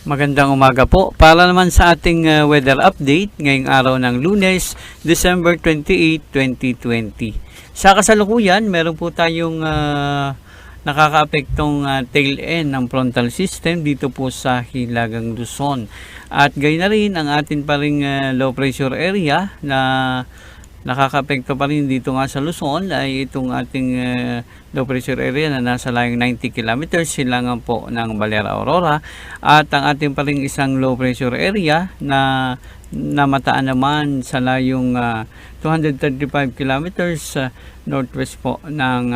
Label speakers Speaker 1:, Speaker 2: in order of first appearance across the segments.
Speaker 1: Magandang umaga po. Para naman sa ating weather update ngayong araw ng Lunes, December 28, 2020. Sa kasalukuyan, meron po tayong nakakaapektong tail end ng frontal system dito po sa Hilagang Luzon. At gayon na rin ang atin pa ring low pressure area na nakakaapekto pa rin dito nga sa Luzon ay itong ating low pressure area na nasa layong 90 kilometers silangan po ng Balera Aurora, at ang ating pa rin isang low pressure area na namataan naman sa layong 235 kilometers northwest po ng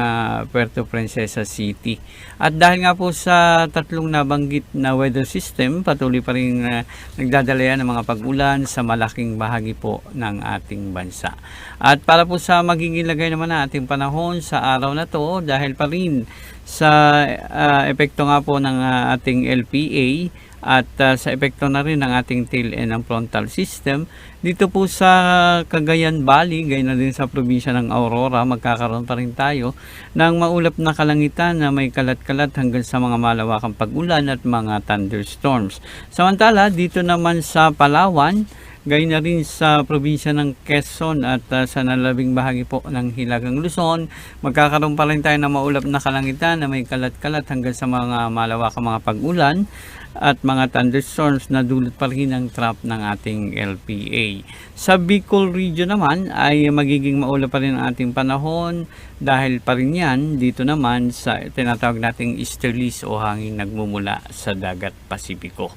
Speaker 1: Puerto Princesa City. At dahil nga po sa tatlong nabanggit na weather system, patuloy pa rin nagdadala ng mga pag-ulan sa malaking bahagi po ng ating bansa. At para po sa magiging lagay naman ng ating panahon sa araw na to, dahil pa rin sa epekto nga po ng ating LPA at sa epekto na rin ng ating tail end ng frontal system, dito po sa Cagayan Valley, gayon na din sa probinsya ng Aurora, magkakaroon pa rin tayo ng maulap na kalangitan na may kalat-kalat hanggang sa mga malawakang pag-ulan at mga thunderstorms. Samantala, dito naman sa Palawan, gayon na rin sa probinsya ng Quezon at sa nalabing bahagi po ng Hilagang Luzon, magkakaroon pa rin tayo ng maulap na kalangitan na may kalat-kalat hanggang sa mga malawakang mga pag-ulan at mga thunderstorms na dulot pa rin ng trap ng ating LPA. Sa Bicol region naman ay magiging maulap pa rin ang ating panahon dahil pa rin yan dito naman sa tinatawag nating easterlies o hangin nagmumula sa dagat Pasipiko.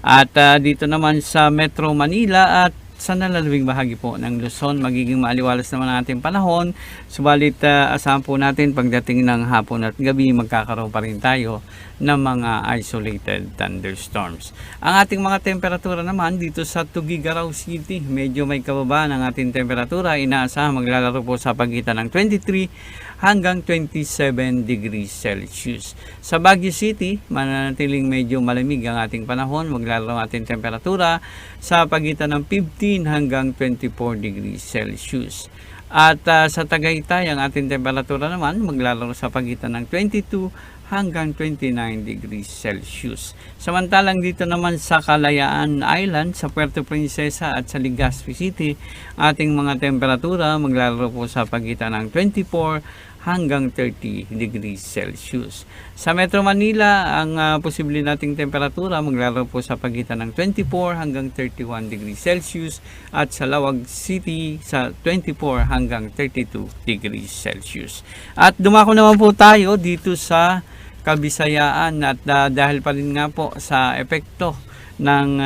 Speaker 1: At dito naman sa Metro Manila at sa nalalawing bahagi po ng Luzon, magiging maaliwalas naman ang ating panahon. Subalit asahan po natin pagdating ng hapon at gabi, magkakaroon pa rin tayo ng mga isolated thunderstorms. Ang ating mga temperatura naman dito sa Tuguegarao City, medyo may kababa ng ating temperatura. Inaasahan maglalaro po sa pagitan ng 23 hanggang 27 degrees Celsius. Sa Baguio City, mananatiling medyo malamig ang ating panahon. Maglalaro ang ating temperatura sa pagitan ng 15 hanggang 24 degrees Celsius. At sa Tagaytay, ang ating temperatura naman maglalaro sa pagitan ng 22 hanggang 29 degrees Celsius. Samantalang dito naman sa Kalayaan Island, sa Puerto Princesa at sa Legazpi City, ating mga temperatura maglalaro po sa pagitan ng 24 hanggang 30 degrees Celsius. Sa Metro Manila, ang posible nating temperatura maglalaro po sa pagitan ng 24 hanggang 31 degrees Celsius, at sa Lawag City sa 24 hanggang 32 degrees Celsius. At dumako naman po tayo dito sa Kabisayaan at dahil pa rin nga po sa epekto ng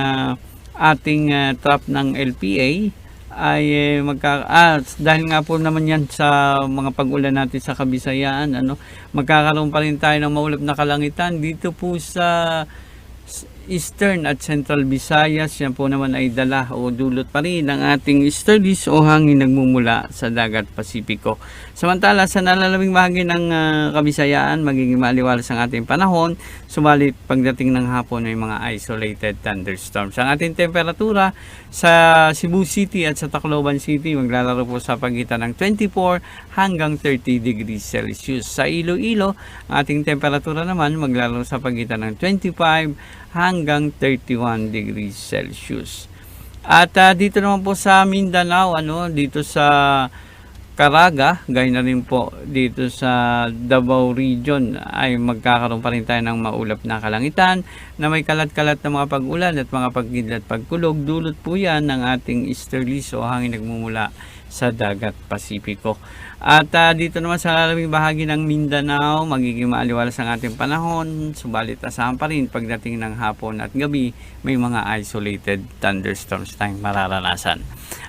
Speaker 1: ating trap ng LPA ay dahil nga po naman yan sa mga pag-ulan natin sa Kabisayaan, magkakaroon pa rin tayo ng maulap na kalangitan dito po sa Eastern at Central Visayas. Yan po naman ay dala o dulot pa rin ng ating easterlies o hangin nagmumula sa dagat Pasipiko. Samantala sa nalalabing bahagi ng Kabisayaan, magiging maaliwalas ang ating panahon. Subalit pagdating ng hapon ay mga isolated thunderstorms. Ang ating temperatura sa Cebu City at sa Tacloban City maglalaro po sa pagitan ng 24 hanggang 30 degrees Celsius. Sa Iloilo, ang ating temperatura naman maglalaro sa pagitan ng 25 hanggang 31 degrees Celsius. At dito naman po sa Mindanao, dito sa Caraga, gayon na rin po dito sa Davao region ay magkakaroon pa rin tayo ng maulap na kalangitan na may kalat-kalat na mga pag-ulan at mga pagkidlat pagkulog. Dulot po yan ng ating easterlies o hangin nagmumula sa dagat Pasipiko. At dito naman sa lalaming bahagi ng Mindanao, magiging maaliwalas ang ating panahon. Subalit asahan pa rin pagdating ng hapon at gabi, may mga isolated thunderstorms tayong mararanasan.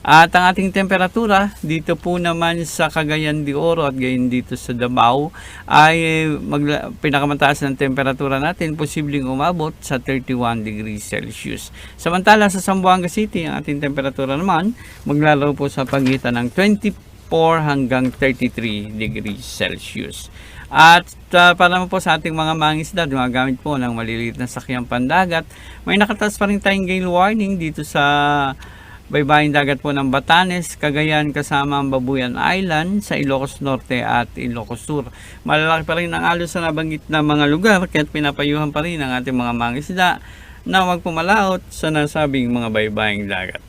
Speaker 1: At ang ating temperatura dito po naman sa Cagayan de Oro at gayon dito sa Davao ay pinakamataas ng temperatura natin posibleng umabot sa 31 degrees Celsius. Samantala sa Zamboanga City, ang ating temperatura naman maglalaro po sa pagitan ng 24 hanggang 33 degrees Celsius. At para naman po sa ating mga mangisda, gumagamit po ng maliliit na sakyang pandagat, may nakataas pa rin tayong gale warning dito sa baybaying dagat po ng Batanes, Cagayan kasama ang Babuyan Island sa Ilocos Norte at Ilocos Sur. Malalaki pa rin ang alon sa nabanggit na mga lugar, kaya't pinapayuhan pa rin ang ating mga mangisda na huwag pumalaot sa nasabing mga baybaying dagat.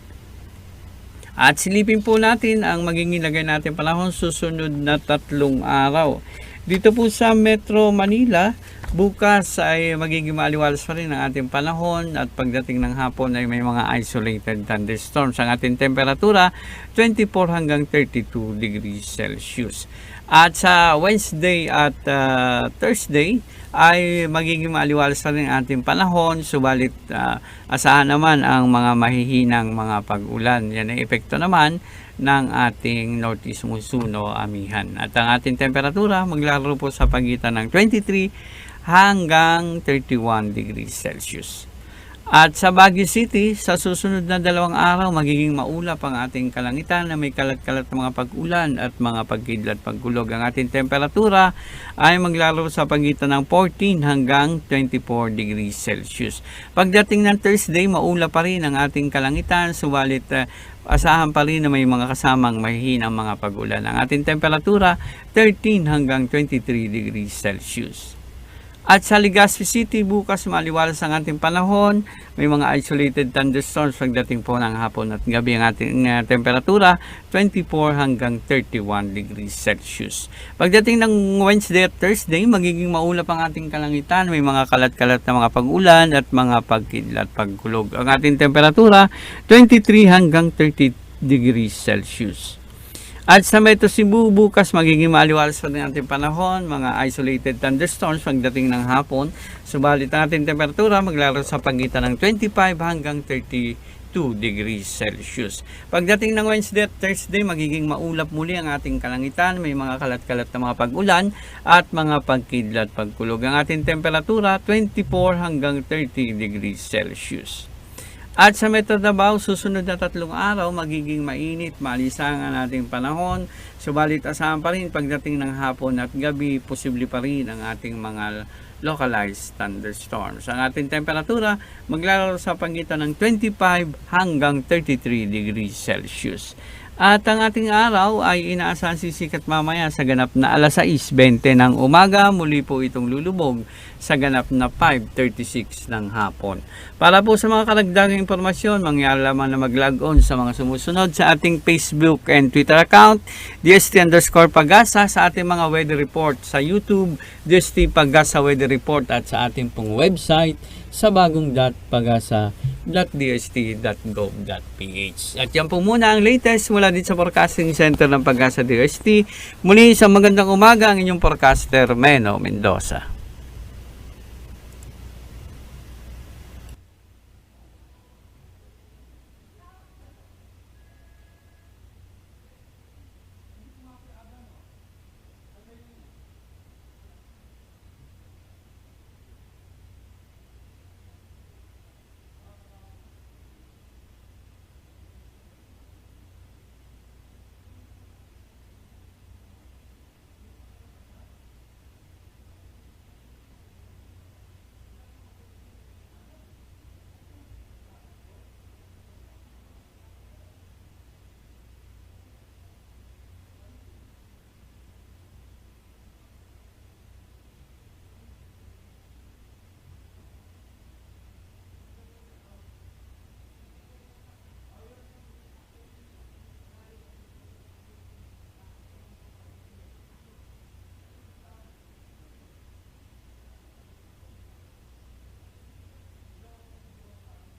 Speaker 1: At silipin po natin ang magiging lagay natin panahon susunod na 3 araw. Dito po sa Metro Manila, bukas ay magiging maaliwalas pa rin ang ating panahon at pagdating ng hapon ay may mga isolated thunderstorms. Ang ating temperatura, 24 hanggang 32 degrees Celsius. At sa Wednesday at Thursday ay magiging maaliwalas pa rin ang ating panahon, subalit asahan naman ang mga mahihinang mga pag-ulan. Yan ay epekto naman ng ating northeast monsoon o amihan. At ang ating temperatura maglalaro po sa pagitan ng 23 hanggang 31 degrees Celsius. At sa Baguio City, sa susunod na 2 araw, magiging maulap ang ating kalangitan na may kalat-kalat na mga pag-ulan at mga pagkidlat pagkulog. Ang ating temperatura ay maglalaro sa pagitan ng 14 hanggang 24 degrees Celsius. Pagdating ng Thursday, maulap pa rin ang ating kalangitan, subalit asahan pa rin na may mga kasamang mahihinang mga pag-ulan. Ang ating temperatura, 13 hanggang 23 degrees Celsius. At sa Legazpi City, bukas maliwalas ang ating panahon. May mga isolated thunderstorms pagdating po ng hapon at gabi. Ang ating temperatura, 24 hanggang 31 degrees Celsius. Pagdating ng Wednesday at Thursday, magiging maulap ang ating kalangitan. May mga kalat-kalat na mga pag-ulan at mga pagkidlat pagkulog. Ang ating temperatura, 23 hanggang 30 degrees Celsius. At sa Metro Cebu, bukas magiging maaliwalas pa rin ang ating panahon, mga isolated thunderstorms pagdating ng hapon. Subalit ang ating temperatura maglalaro sa pagitan ng 25 hanggang 32 degrees Celsius. Pagdating ng Wednesday at Thursday, magiging maulap muli ang ating kalangitan, may mga kalat-kalat na mga pag-ulan at mga pagkidlat pagkulog. Ang ating temperatura 24 hanggang 30 degrees Celsius. At sa Metro Davao, susunod na 3 araw, magiging mainit, maalisang ang ating panahon. Subalit asahan pa rin pagdating ng hapon at gabi, posible pa rin ang ating mga localized thunderstorms. Ang ating temperatura maglalaro sa pagitan ng 25 hanggang 33 degrees Celsius. At ang ating araw ay inaasahan sisikat mamaya sa ganap na alas 6:20 ng umaga. Muli po itong lulubog sa ganap na 5:36 ng hapon. Para po sa mga karagdagang impormasyon, mangyari lamang na mag-log on sa mga sumusunod sa ating Facebook and Twitter account, DST_Pagasa, sa ating mga weather report sa YouTube, DST Pagasa Weather Report, at sa ating pong website sa bagong.pagasa.dst.gov.ph. At yan po muna ang latest mula dito sa Forecasting Center ng Pagasa DST. Muli sa magandang umaga ang inyong forecaster, Meno Mendoza.